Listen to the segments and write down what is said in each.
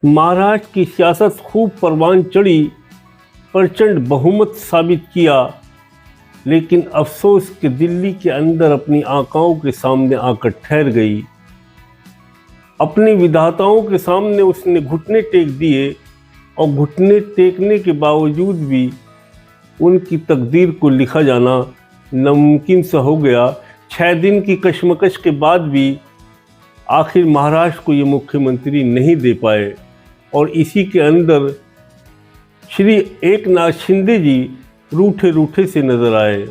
महाराष्ट्र की सियासत खूब परवान चढ़ी, प्रचंड बहुमत साबित किया, लेकिन अफसोस कि दिल्ली के अंदर अपनी आकाओं के सामने आकर ठहर गई। अपने विधाताओं के सामने उसने घुटने टेक दिए और घुटने टेकने के बावजूद भी उनकी तकदीर को लिखा जाना नामुमकिन सा हो गया। 6 दिन की कशमकश के बाद भी आखिर महाराष्ट्र को ये मुख्यमंत्री नहीं दे पाए और इसी के अंदर श्री एकनाथ शिंदे जी रूठे रूठे से नजर आए।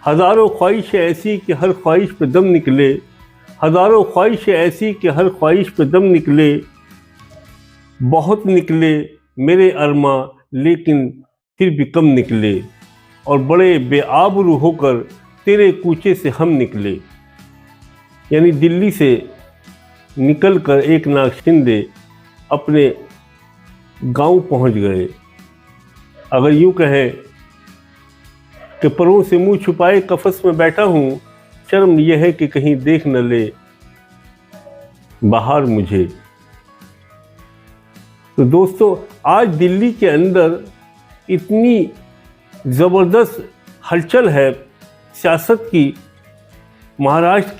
हज़ारों ख्वाहिशें ऐसी कि हर ख्वाहिश पे दम निकले, हज़ारों ख्वाहिशें ऐसी कि हर ख्वाहिश पे दम निकले, बहुत निकले मेरे अरमा लेकिन फिर भी कम निकले, और बड़े बेआबरू होकर तेरे कूचे से हम निकले। यानी दिल्ली से निकलकर एकनाथ शिंदे अपने गांव पहुंच गए। अगर यूं कहें कि परों से मुंह छुपाए कफस में बैठा हूँ, शर्म यह है कि कहीं देख न ले बाहर मुझे। तो दोस्तों, आज दिल्ली के अंदर इतनी ज़बरदस्त हलचल है सियासत की। महाराष्ट्र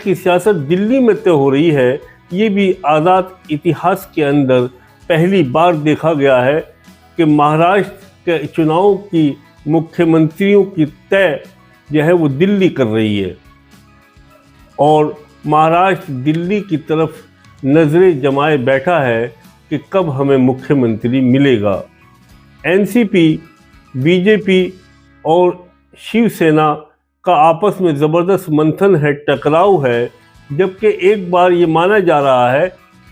की सियासत दिल्ली में तय हो रही है, ये भी आज़ाद इतिहास के अंदर पहली बार देखा गया है कि महाराष्ट्र के चुनाव की मुख्यमंत्रियों की तय जो है वो दिल्ली कर रही है और महाराष्ट्र दिल्ली की तरफ नज़रें जमाए बैठा है कि कब हमें मुख्यमंत्री मिलेगा। एनसीपी, बीजेपी और शिवसेना का आपस में ज़बरदस्त मंथन है, टकराव है, जबकि एक बार ये माना जा रहा है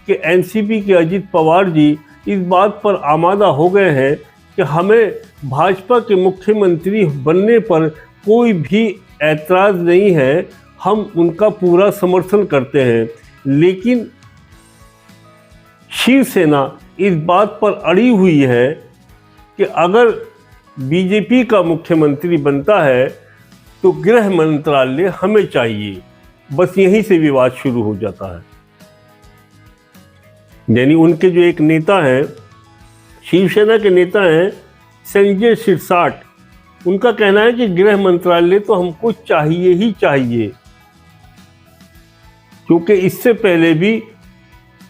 कि एनसीपी के अजित पवार जी इस बात पर आमादा हो गए हैं कि हमें भाजपा के मुख्यमंत्री बनने पर कोई भी ऐतराज़ नहीं है, हम उनका पूरा समर्थन करते हैं। लेकिन शिवसेना इस बात पर अड़ी हुई है कि अगर बीजेपी का मुख्यमंत्री बनता है तो गृह मंत्रालय हमें चाहिए। बस यहीं से विवाद शुरू हो जाता है। यानी उनके जो एक नेता हैं, शिवसेना के नेता हैं संजय शिरसाट, उनका कहना है कि गृह मंत्रालय तो हमको चाहिए ही चाहिए, क्योंकि इससे पहले भी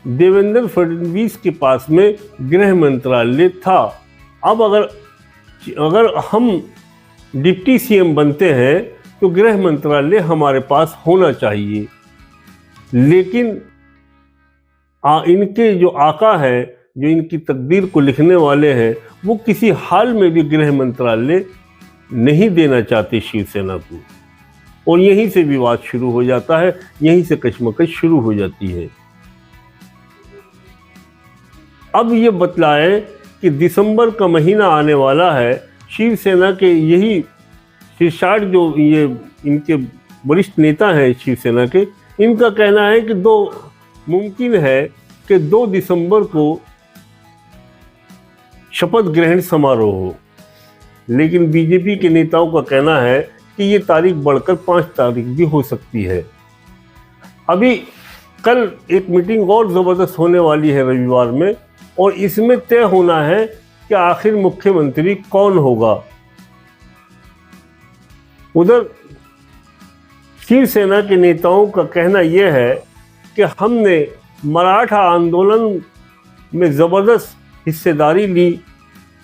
देवेंद्र फडणवीस के पास में गृह मंत्रालय था। अब अगर हम डिप्टी सीएम बनते हैं तो गृह मंत्रालय हमारे पास होना चाहिए। लेकिन इनके जो आका है, जो इनकी तकदीर को लिखने वाले हैं, वो किसी हाल में भी गृह मंत्रालय नहीं देना चाहते शिवसेना को, और यहीं से विवाद शुरू हो जाता है, यहीं से कशमकश शुरू हो जाती है। अब ये बतलाएं कि दिसंबर का महीना आने वाला है, शिवसेना के यही शिरसाट जो ये इनके वरिष्ठ नेता हैं शिवसेना के, इनका कहना है कि मुमकिन है कि 2 दिसंबर को शपथ ग्रहण समारोह हो। लेकिन बीजेपी के नेताओं का कहना है कि ये तारीख बढ़कर 5 तारीख भी हो सकती है। अभी कल एक मीटिंग और ज़बरदस्त होने वाली है रविवार में, और इसमें तय होना है कि आखिर मुख्यमंत्री कौन होगा। उधर शिवसेना के नेताओं का कहना यह है कि हमने मराठा आंदोलन में ज़बरदस्त हिस्सेदारी ली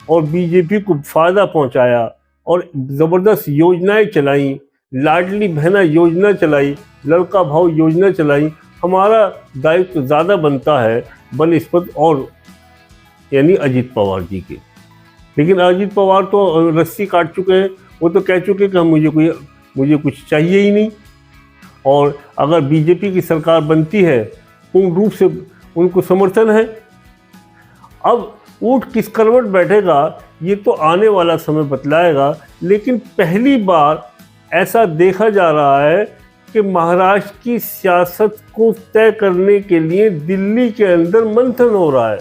और बीजेपी को फ़ायदा पहुंचाया और ज़बरदस्त योजनाएं चलाई, लाडली बहना योजना चलाई, लड़का भाव योजना चलाई। हमारा दायित्व तो ज़्यादा बनता है बनस्पत और यानी अजित पवार जी के। लेकिन अजित पवार तो रस्सी काट चुके हैं, वो तो कह चुके कि मुझे कुछ चाहिए ही नहीं, और अगर बीजेपी की सरकार बनती है पूर्ण रूप से उनको समर्थन है। अब ऊँट किस करवट बैठेगा ये तो आने वाला समय बतलाएगा, लेकिन पहली बार ऐसा देखा जा रहा है कि महाराष्ट्र की सियासत को तय करने के लिए दिल्ली के अंदर मंथन हो रहा है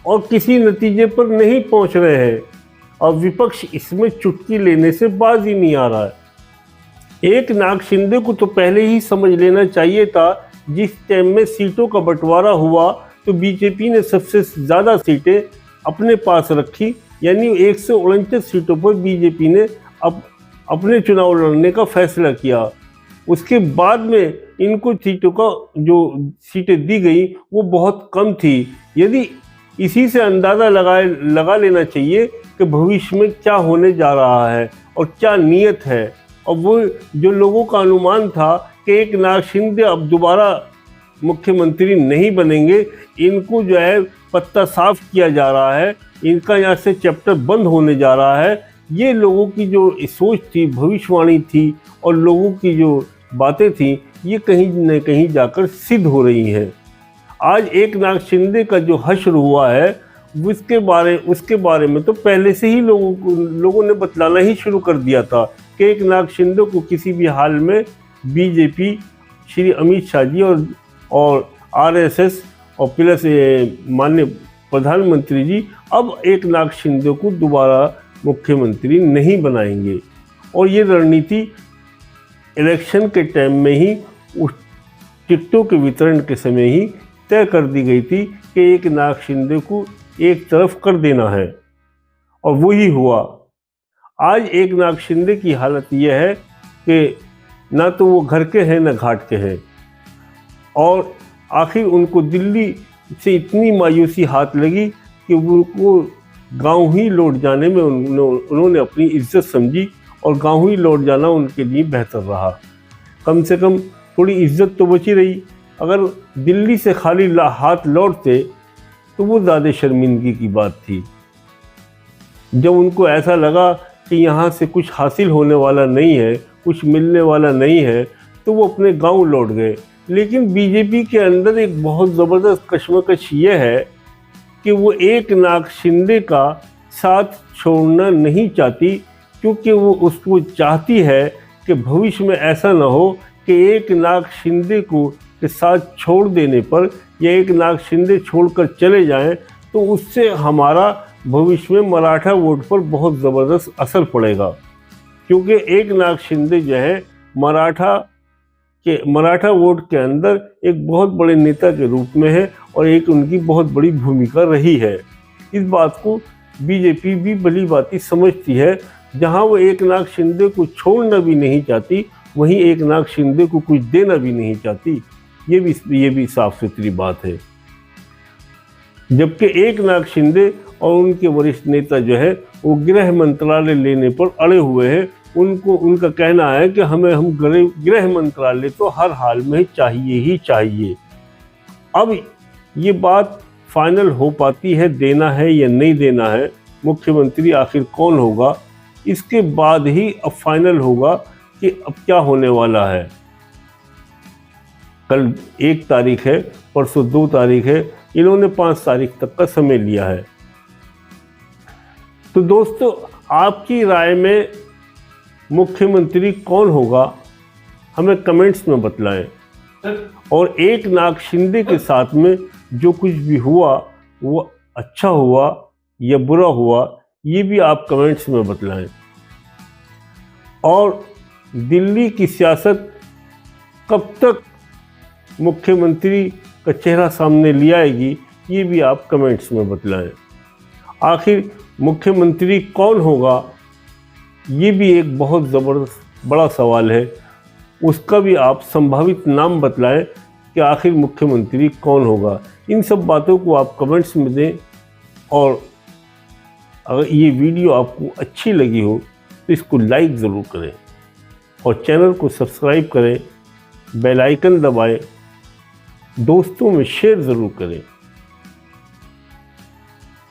और किसी नतीजे पर नहीं पहुंच रहे हैं और विपक्ष इसमें चुटकी लेने से बाज ही नहीं आ रहा है। एकनाथ शिंदे को तो पहले ही समझ लेना चाहिए था। जिस टाइम में सीटों का बंटवारा हुआ तो बीजेपी ने सबसे ज़्यादा सीटें अपने पास रखी, यानी 149 सीटों पर बीजेपी ने अपने चुनाव लड़ने का फैसला किया। उसके बाद में इनको सीटों का जो सीटें दी गई वो बहुत कम थी। यदि इसी से अंदाज़ा लगा लेना चाहिए कि भविष्य में क्या होने जा रहा है और क्या नीयत है। और वो जो लोगों का अनुमान था कि एकनाथ शिंदे अब दोबारा मुख्यमंत्री नहीं बनेंगे, इनको जो है पत्ता साफ किया जा रहा है, इनका यहाँ से चैप्टर बंद होने जा रहा है, ये लोगों की जो सोच थी, भविष्यवाणी थी और लोगों की जो बातें थी, ये कहीं न कहीं जाकर सिद्ध हो रही हैं। आज एकनाथ शिंदे का जो हश्र हुआ है उसके बारे में तो पहले से ही लोगों ने बतलाना ही शुरू कर दिया था कि एकनाथ शिंदे को किसी भी हाल में बीजेपी, श्री अमित शाह जी और आरएसएस और प्लस माननीय प्रधानमंत्री जी अब एकनाथ शिंदे को दोबारा मुख्यमंत्री नहीं बनाएंगे। और ये रणनीति इलेक्शन के टाइम में ही, उस टिकटों के वितरण के समय ही तय कर दी गई थी कि एकनाथ शिंदे को एक तरफ कर देना है और वही हुआ। आज एकनाथ शिंदे की हालत यह है कि ना तो वो घर के हैं ना घाट के हैं और आखिर उनको दिल्ली से इतनी मायूसी हाथ लगी कि उनको गांव ही लौट जाने में उन्होंने अपनी इज्जत समझी और गांव ही लौट जाना उनके लिए बेहतर रहा। कम से कम थोड़ी इज्जत तो बची रही। अगर दिल्ली से खाली हाथ लौटते तो वो ज़्यादा शर्मिंदगी की बात थी। जब उनको ऐसा लगा कि यहाँ से कुछ हासिल होने वाला नहीं है, कुछ मिलने वाला नहीं है, तो वो अपने गांव लौट गए। लेकिन बीजेपी के अंदर एक बहुत ज़बरदस्त कश्मकश ये है कि वो एकनाथ शिंदे का साथ छोड़ना नहीं चाहती, क्योंकि वो उसको चाहती है कि भविष्य में ऐसा ना हो कि एकनाथ शिंदे को के साथ छोड़ देने पर या एकनाथ शिंदे छोड़कर चले जाएं तो उससे हमारा भविष्य में मराठा वोट पर बहुत ज़बरदस्त असर पड़ेगा। क्योंकि एकनाथ शिंदे जो है मराठा वोट के अंदर एक बहुत बड़े नेता के रूप में है और एक उनकी बहुत बड़ी भूमिका रही है। इस बात को बीजेपी भी भली भांति समझती है। जहां वो एकनाथ शिंदे को छोड़ना भी नहीं चाहती, वहीं एकनाथ शिंदे को कुछ देना भी नहीं चाहती। ये भी साफ सुथरी बात है। जबकि एकनाथ शिंदे और उनके वरिष्ठ नेता जो है वो गृह मंत्रालय लेने पर अड़े हुए हैं। उनका कहना है कि हम गृह मंत्रालय तो हर हाल में चाहिए ही चाहिए। अब ये बात फाइनल हो पाती है, देना है या नहीं देना है, मुख्यमंत्री आखिर कौन होगा, इसके बाद ही अब फाइनल होगा कि अब क्या होने वाला है। कल 1 तारीख है, परसों 2 तारीख है, इन्होंने 5 तारीख तक का समय लिया है। तो दोस्तों, आपकी राय में मुख्यमंत्री कौन होगा हमें कमेंट्स में बतलाएं। और एकनाथ शिंदे के साथ में जो कुछ भी हुआ वो अच्छा हुआ या बुरा हुआ, ये भी आप कमेंट्स में बतलाएं। और दिल्ली की सियासत कब तक मुख्यमंत्री का चेहरा सामने ले आएगी, ये भी आप कमेंट्स में बतलाएं। आखिर मुख्यमंत्री कौन होगा, ये भी एक बहुत ज़बरदस्त बड़ा सवाल है। उसका भी आप संभावित नाम बतलाएं कि आखिर मुख्यमंत्री कौन होगा। इन सब बातों को आप कमेंट्स में दें। और अगर ये वीडियो आपको अच्छी लगी हो तो इसको लाइक ज़रूर करें और चैनल को सब्सक्राइब करें, बेल आइकन दबाएं, दोस्तों में शेयर ज़रूर करें।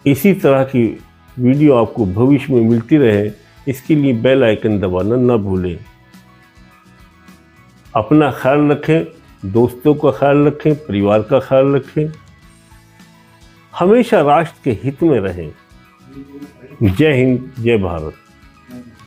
इसी तरह की वीडियो आपको भविष्य में मिलती रहे, इसके लिए बेल आइकन दबाना ना भूलें। अपना ख्याल रखें, दोस्तों का ख्याल रखें, परिवार का ख्याल रखें। हमेशा राष्ट्र के हित में रहें। जय हिंद, जय भारत।